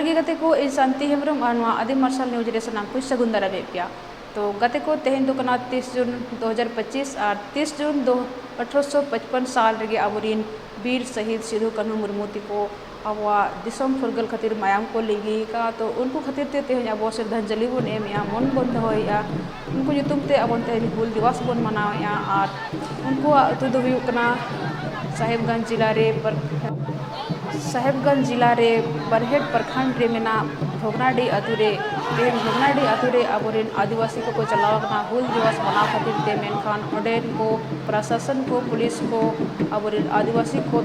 जोहार गे गते को इन शांति हेम्ब्रम और आदि मार्शल न्यूज रे सनाम को सगुन दाराबे पिया। तो गते को तेहन दो कना 30 जून 2025 और 30 जून 1855 साल रे आबोरिन वीर शहीद सिदु कान्हू मुर्मू को आबवा दिसम फुरगल खातिर मायाम को लिंगी का। तो उनको खातिर ते तेहन आबो श्रद्धांजलि बन एमेया मन बन दोया उनको युतुम ते आबो तेहन हुल दिवस बन मनावेया। और उनको अतु दो हुयुग कना साहेबगंज जिला रे बरहेट प्रखंड रे मेना भोगनाडी अतुरे तेहन भोगनाडी अतुरे आबोरेन आदिवासी को चलावना हुल दिवस मनाव खातिर ते मेनखान ओडेन को प्रशासन को पुलिस को आबोरेन आदिवासी को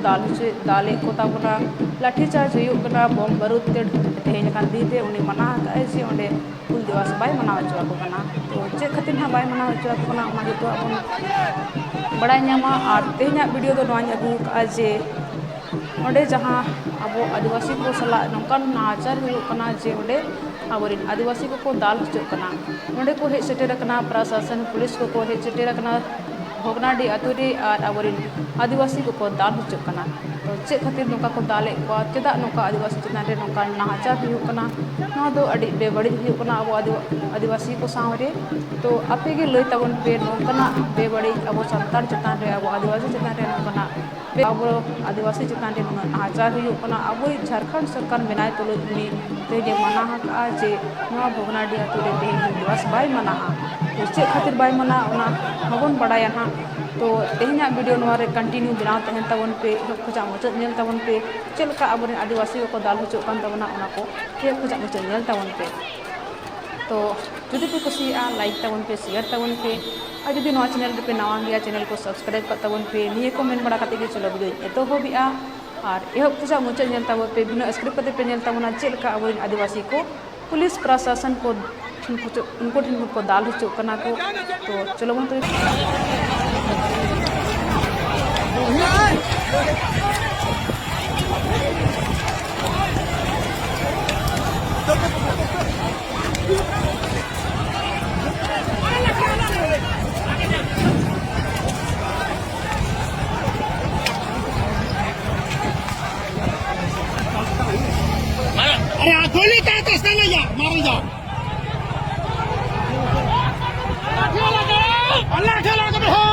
दाले को ताबना लाठीचार्ज हुयुग कना बम बारूद ते तेहन कान दीते उनी मना काए जे ओंडे हुल दिवस बाय मनाव हचुआ को कना। तो चे खातिर ना बाय मनाव हचुआ को कना ओना जतो आबो बड़ाय ᱧᱟᱢᱟ। और तेहना वीडियो दो नोआᱧ अगु का जे ओंडे जहाँ अब आदिवासी को सला नौकान नाचार होना जे ओंडे आबोरिन आदिवासी को दाल हचुकना ओंडे को हेज सेटेरकना प्रशासन पुलिस को हेज सेटेरकना भोगनाडी अतुरे और आबोरिन आदिवासी को दाल हचुकना। तो चे खातिर नौका को दाले को चेदा नौका आदिवासी चितान रे नौका नाचार होना ना दो अड़ी बेबड़ी होना अब आदिवासी को सावरे। तो आपे गे लई तबन पे नौकना बेबड़ी अब संतार चितान रे अब आदिवासी चितान रे नौकना अब आदिवासी चितान रे नाचार होना अब झारखंड सरकार मेनाय तुलु उनी ते मना हा जे नवा भोगनाडी अतुरे तेहन दिवस बाय मना। तो चे खातिर बाय मना ओना हबन बड़ाया ना। तो तेहना वीडियो नवा रे कंटिन्यू बनाव तहन तबन पे खोजा मुचाद नेल तबन पे चलका अब आदिवासी को दाल हचुक कान तबना ओना को खोजा मुचाद नेल तबन पे। तो जुदी पे कुसिया लाइक तबन पे शेयर तबन पे और जुदी नवा चैनल पे नवा गया चैनल को सब्सक्राइब कर तबन पे निये को मेन बड़ा काते के चलो वीडियो एतो होबिया। और यह खोजा मुचाद नेल तबन पे बिना स्क्रिप्ट पे नेल तबना चलका अब आदिवासी को पुलिस प्रशासन को उनको ठिन को दाल हचुक कना को। तो चलो बन तो अरे गोली क्या तो इसने नहीं यार मारो जाओ अल्लाह खेला कभी हो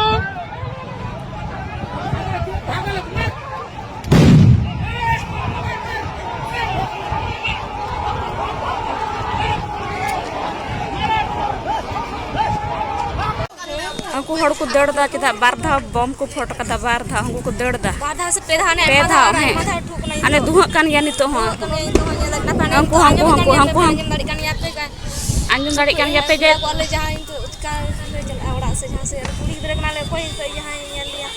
हमको हड़ को दौड़ दा चेदा बार धा बम को फोट कदा बार धा हमको को दौड़ दा बाधा से पेधा ने अने दुहा कान या नितो हो हमको अंजन दाड़ी कान या पे जे वाले जहां तो उसका औड़ा से जहां से पूरी तरह ना ले कोई तो यहां ये लिया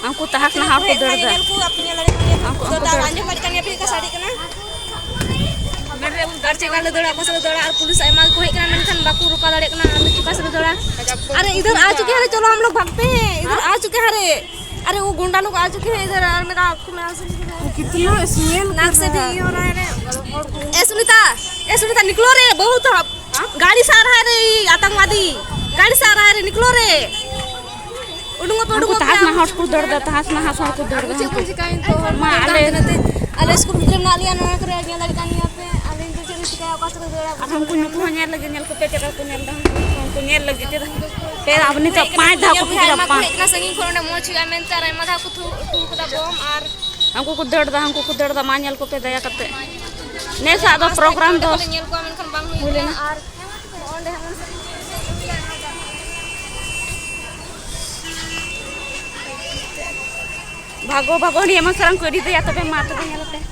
हमको तहक ना हाथ को दौड़ दा को अपने लड़के हमको तो अंजन दाड़ी कान या पे का साड़ी कना मेरे घर से गाले दौड़ा पास दौड़ा और पुलिस आयमा को है कना मेनखान बाकू रुका दाड़े कना हम चुका से दौड़ा। अरे इधर आ चुके हैं चलो हम लोग भागते हैं इधर आ चुके हैं। अरे वो गुंडा लोग आ चुके हैं इधर और मेरा आंखों में आंसू कितना स्मेल नाक से भी हो रहा है रे। ए सुनीता निकलो रे बहुत गाड़ी से आ रहा है रे आतंकवादी गाड़ी से आ रहा है रे निकलो रे उड़ूंगा तहस ना हाथ को दौड़ दा तहस ना हाथ को दौड़ दा कुछ काइन तो मां आले स्कूल में ना लिया ना करे अगला लड़का नहीं पे आले तो चल शिकाय पास कर दौड़ा हमको नुको नेल लगे नेल को पे चला को नेल दा हमको नेल लगे ते फिर अपनी तो पांच धा को फिर अपा इतना संगी खोने मोच हुआ मैं तारे माथा को ठू कदा बम और हमको को दौड़ दा मां नेल को पे दया करते ने सा दो प्रोग्राम दो नेल को मेनखान बांग हुई और ओंडे हम भागो नहीं एम सरम को दे या तबे मा तबे नेलते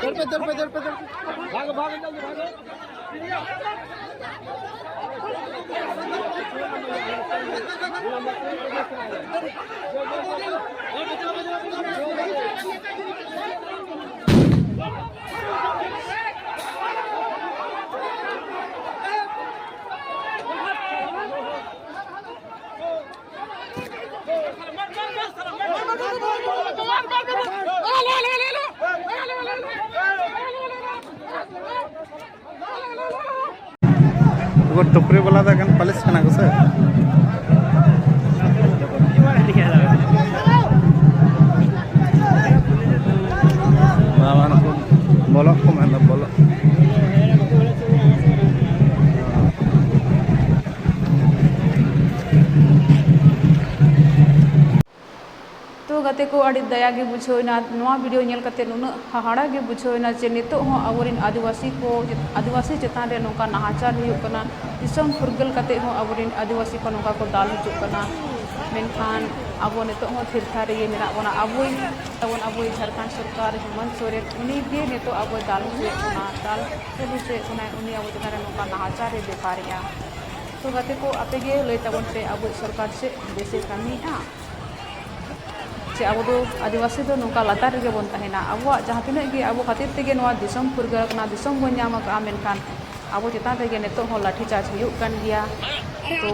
भागो भागो जल्दी भागो। वो टुकरी वाला था कन पुलिस कना को सर मामा को बोलो को मैं बोलो तो गते को अड़ी दया गे बुझोना नवा वीडियो नेल कते नुना हाहाड़ा गे बुझोना जे नितो हो अबोरिन आदिवासी चेतान रे नोका नाहाचार हुयुग कना दिसम फुरगल कते हो अबोरिन आदिवासी को नोका को दाल हुजुग कना मेनखान अब नितो हो थिरथार रे मेना बना अबोई झारखंड सरकार हेमंत सोरेन उनी गे नितो अब दाल हुजुग कना दाल हुजुग कना उनी अब चेतान रे नोका नाहाचार रे बेपारिया तो गते को आपे गे लय तबन पे अब सरकार से देशे कमी आ चे अब आदिवासी तो नौका लातार रे बन तहेना अब जहाँ तिना गे अब खातिर तेगे नवा दिसम फुरगल कना दिसम बन नाम का मेनखान अब चेतान रे नितो हो लाठीचार्ज हुयुग कान गिया तो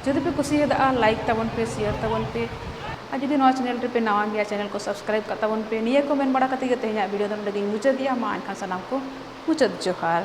जदि पे कुसियदा लाइक तबन पे शेयर तबन पे और जदि नवा चैनल रे पे नवा गया चैनल को सब्सक्राइब का तबन पे निया को मेन बड़ा कते गे तेहना वीडियो दम लगी मुचाद दिया मा एनखान सनाम को मुचाद जोहार।